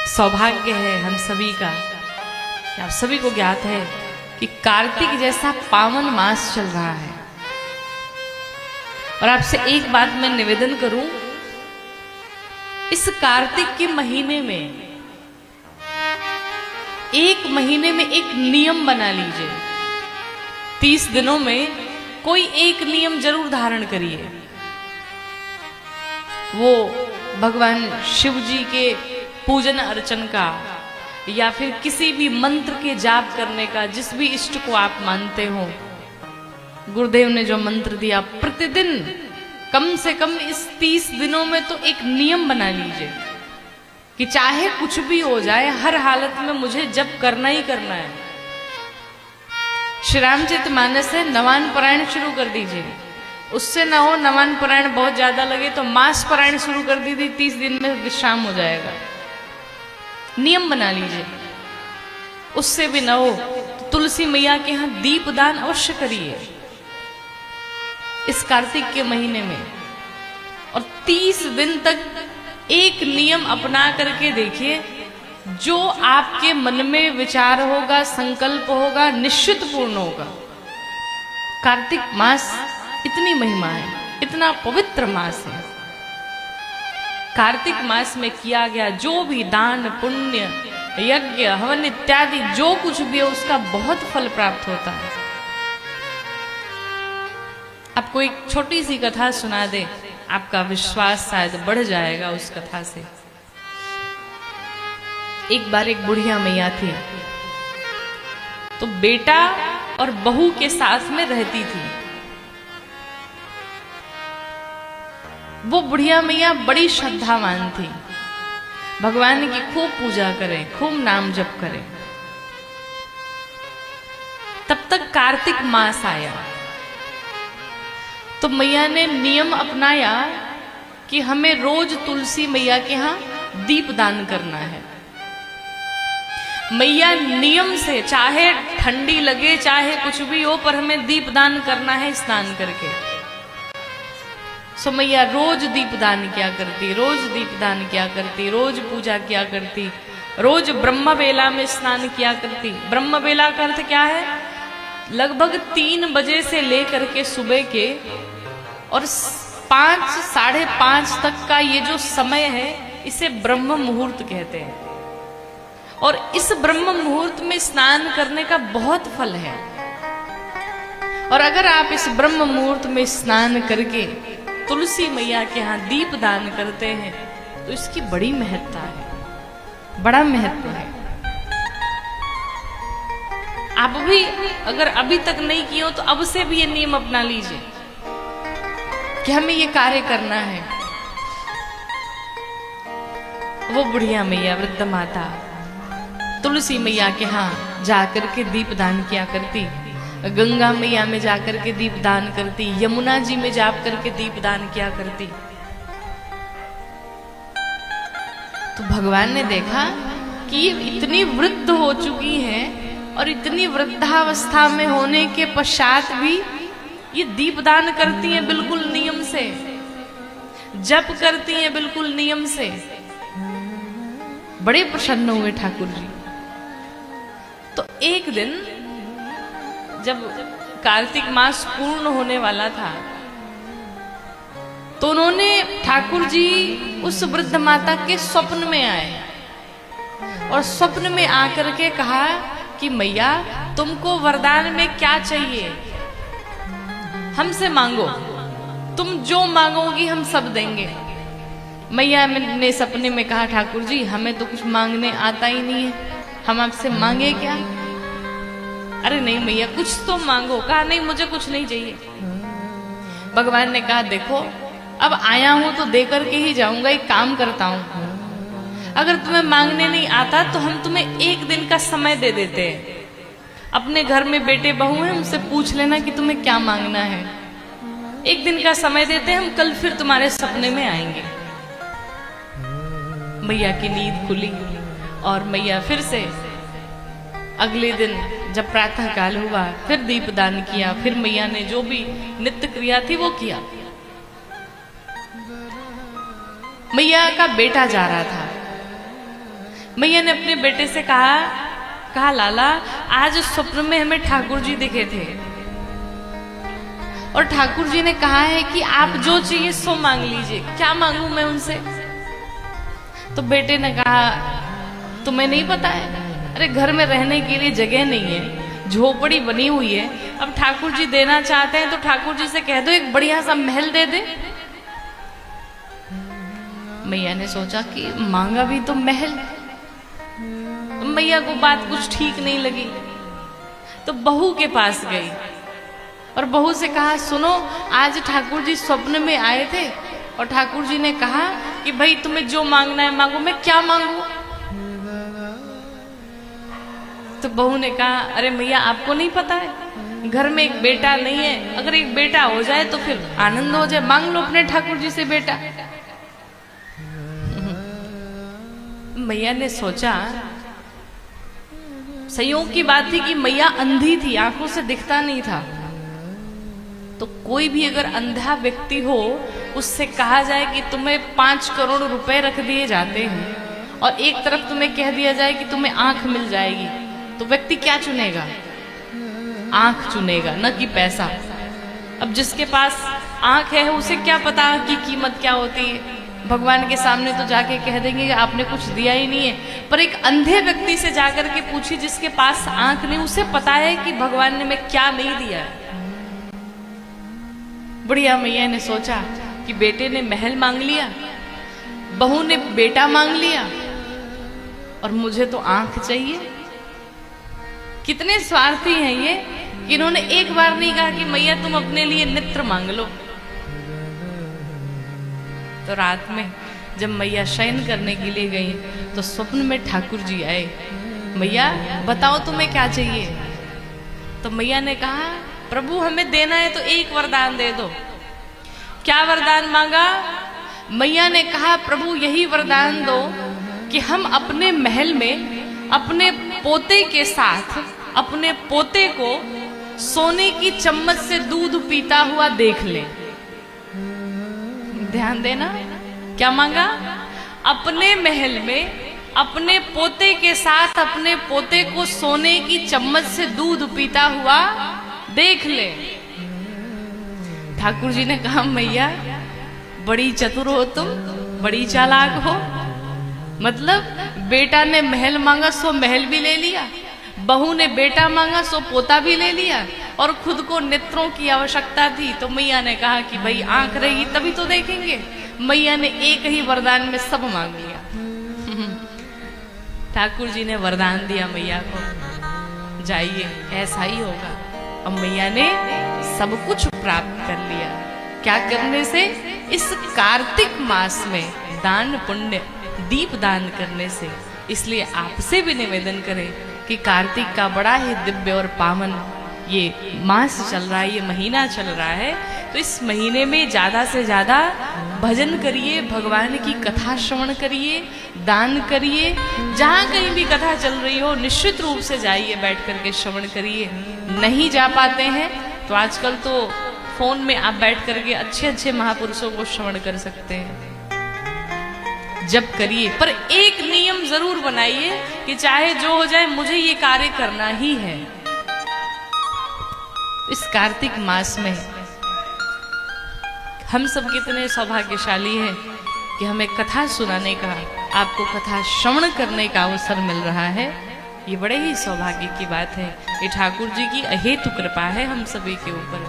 सौभाग्य है हम सभी का कि आप सभी को ज्ञात है कि कार्तिक जैसा पावन मास चल रहा है। और आपसे एक बात मैं निवेदन करूं, इस कार्तिक के महीने में एक महीने में एक नियम बना लीजिए। 30 दिनों में कोई एक नियम जरूर धारण करिए। वो भगवान शिव जी के पूजन अर्चन का या फिर किसी भी मंत्र के जाप करने का, जिस भी इष्ट को आप मानते हो। गुरुदेव ने जो मंत्र दिया, प्रतिदिन कम से कम इस 30 दिनों में तो एक नियम बना लीजिए कि चाहे कुछ भी हो जाए, हर हालत में मुझे जप करना ही करना है। श्री रामचरितमानस से नवान पारायण शुरू कर दीजिए। उससे ना हो नवान पारायण बहुत ज्यादा लगे तो मास पारायण शुरू कर दीजिए, 30 दिन में विश्राम हो जाएगा। नियम बना लीजिए। उससे भी ना हो तो तुलसी मैया के यहाँ दीपदान अवश्य करिए इस कार्तिक के महीने में। और 30 दिन तक एक नियम अपना करके देखिए, जो आपके मन में विचार होगा, संकल्प होगा, निश्चित पूर्ण होगा। कार्तिक मास इतनी महिमा है, इतना पवित्र मास है। कार्तिक मास में किया गया जो भी दान, पुण्य, यज्ञ, हवन इत्यादि जो कुछ भी है, उसका बहुत फल प्राप्त होता है। आपको एक छोटी सी कथा सुना दे, आपका विश्वास शायद बढ़ जाएगा उस कथा से। एक बार एक बुढ़िया मैया थी, तो बेटा और बहू के साथ में रहती थी। वो बुढ़िया मैया बड़ी श्रद्धावान थी, भगवान की खूब पूजा करे, खूब नाम जप करे। तब तक कार्तिक मास आया तो मैया ने नियम अपनाया कि हमें रोज तुलसी मैया के यहाँ दीपदान करना है। मैया नियम से, चाहे ठंडी लगे चाहे कुछ भी हो, पर हमें दीपदान करना है स्नान करके। सो मैया रोज दीपदान किया करती, रोज दीपदान किया करती, रोज पूजा किया करती, रोज ब्रह्म बेला में स्नान किया करती। ब्रह्म बेला का अर्थ क्या है? लगभग 3 बजे से लेकर के सुबह के और 5, 5:30 तक का ये जो समय है, इसे ब्रह्म मुहूर्त कहते हैं। और इस ब्रह्म मुहूर्त में स्नान करने का बहुत फल है। और अगर आप इस ब्रह्म मुहूर्त में स्नान करके तुलसी मैया के यहाँ दीप दान करते हैं तो इसकी बड़ी महत्ता है, बड़ा महत्व है। आप भी अगर अभी तक नहीं किए हो तो अब से भी ये नियम अपना लीजिए कि हमें ये कार्य करना है। वो बुढ़िया मैया, वृद्ध माता तुलसी मैया के यहाँ जाकर के दीपदान किया करती, गंगा मैया में जाकर के दीपदान करती, यमुना जी में जाप करके दीपदान किया करती। तो भगवान ने देखा कि ये इतनी वृद्ध हो चुकी हैं और इतनी वृद्धावस्था में होने के पश्चात भी ये दीपदान करती हैं बिल्कुल नियम से, जप करती हैं बिल्कुल नियम से। बड़े प्रसन्न हुए ठाकुर जी। तो एक दिन जब कार्तिक मास पूर्ण होने वाला था तो उन्होंने, ठाकुर जी उस वृद्ध माता के स्वप्न में आए और स्वप्न में आकर के कहा कि मैया, तुमको वरदान में क्या चाहिए, हमसे मांगो, तुम जो मांगोगी हम सब देंगे। मैया ने सपने में कहा, ठाकुर जी हमें तो कुछ मांगने आता ही नहीं है, हम आपसे मांगे क्या? अरे नहीं मैया, कुछ तो मांगो। कहा नहीं, मुझे कुछ नहीं चाहिए। भगवान ने कहा, देखो अब आया हूं तो देकर के ही जाऊंगा। एक काम करता हूं, अगर तुम्हें मांगने नहीं आता तो हम तुम्हें 1 दिन का समय दे देते हैं। अपने घर में बेटे बहू हैं, उनसे पूछ लेना कि तुम्हें क्या मांगना है। 1 दिन का समय देते हैं, हम कल फिर तुम्हारे सपने में आएंगे। मैया की नींद खुली और मैया फिर से अगले दिन जब प्रातः काल हुआ फिर दीपदान किया। फिर मैया ने जो भी नित्य क्रिया थी वो किया। मैया का बेटा जा रहा था, मैया ने अपने बेटे से कहा लाला, आज स्वप्न में हमें ठाकुर जी दिखे थे और ठाकुर जी ने कहा है कि आप जो चाहिए सो मांग लीजिए, क्या मांगू मैं उनसे? तो बेटे ने कहा, तुम्हें नहीं पता है? अरे घर में रहने के लिए जगह नहीं है, झोपड़ी बनी हुई है, अब ठाकुर जी देना चाहते हैं तो ठाकुर जी से कह दो एक बढ़िया सा महल दे दे। मैया ने सोचा कि मांगा भी तो महल। मैया को बात कुछ ठीक नहीं लगी, तो बहू के पास गई और बहू से कहा, सुनो, आज ठाकुर जी स्वप्न में आए थे और ठाकुर जी ने कहा कि भाई तुम्हें जो मांगना है मांगो। मैं क्या मांगू? तो बहू ने कहा, अरे मैया आपको नहीं पता है, घर में एक बेटा नहीं है, अगर एक बेटा हो जाए तो फिर आनंद हो जाए, मांग लो अपने ठाकुर जी से बेटा। मैया ने सोचा, संयोग की बात थी कि मैया अंधी थी, आंखों से दिखता नहीं था, तो कोई भी अगर अंधा व्यक्ति हो उससे कहा जाए कि तुम्हें 5 करोड़ रुपए रख दिए जाते हैं और एक तरफ तुम्हें कह दिया जाए कि तुम्हें आंख मिल जाएगी, तो व्यक्ति क्या चुनेगा? आंख चुनेगा, न कि पैसा। अब जिसके पास आंख है उसे क्या पता कि कीमत क्या होती है? भगवान के सामने तो जाके कह देंगे कि आपने कुछ दिया ही नहीं है, पर एक अंधे व्यक्ति से जाकर के पूछी जिसके पास आंख नहीं, उसे पता है कि भगवान ने मैं क्या नहीं दिया है। बुढ़िया मैया ने सोचा कि बेटे ने महल मांग लिया, बहू ने बेटा मांग लिया और मुझे तो आंख चाहिए। कितने स्वार्थी हैं ये कि इन्होंने एक बार नहीं कहा कि मैया तुम अपने लिए नेत्र मांग लो। तो रात में जब मैया शयन करने के लिए गई तो स्वप्न में ठाकुर जी आए। मैया बताओ तुम्हें क्या चाहिए? तो मैया ने कहा, प्रभु हमें देना है तो एक वरदान दे दो। क्या वरदान मांगा? मैया ने कहा, प्रभु यही वरदान दो कि हम अपने महल में अपने पोते के साथ अपने पोते को सोने की चम्मच से दूध पीता हुआ देख लें। ध्यान देना, क्या मांगा? अपने महल में अपने पोते के साथ अपने पोते को सोने की चम्मच से दूध पीता हुआ देख ले। ठाकुर जी ने कहा, मैया बड़ी चतुर हो तुम, बड़ी चालाक हो। मतलब बेटा ने महल मांगा सो महल भी ले लिया, बहू ने बेटा मांगा सो पोता भी ले लिया, और खुद को नेत्रों की आवश्यकता थी तो मैया ने कहा कि भाई आंख रहेगी तभी तो देखेंगे। मैया ने एक ही वरदान में सब मांग लिया। ठाकुर जी ने वरदान दिया मैया को, जाइए ऐसा ही होगा। अब मैया ने सब कुछ प्राप्त कर लिया। क्या करने से? इस कार्तिक मास में दान पुण्य, दीप दान करने से। इसलिए आपसे भी निवेदन करें कि कार्तिक का बड़ा ही दिव्य और पावन ये मास चल रहा है, ये महीना चल रहा है, तो इस महीने में ज्यादा से ज्यादा भजन करिए, भगवान की कथा श्रवण करिए, दान करिए। जहाँ कहीं भी कथा चल रही हो निश्चित रूप से जाइए, बैठ करके श्रवण करिए। नहीं जा पाते हैं तो आजकल तो फोन में आप बैठ करके अच्छे अच्छे महापुरुषों को श्रवण कर सकते हैं। जब करिए, पर एक नियम जरूर बनाइए कि चाहे जो हो जाए मुझे ये कार्य करना ही है। इस कार्तिक मास में हम सब कितने सौभाग्यशाली हैं कि हमें कथा सुनाने का, आपको कथा श्रवण करने का अवसर मिल रहा है। ये बड़े ही सौभाग्य की बात है। ये ठाकुर जी की अहेतु कृपा है हम सभी के ऊपर।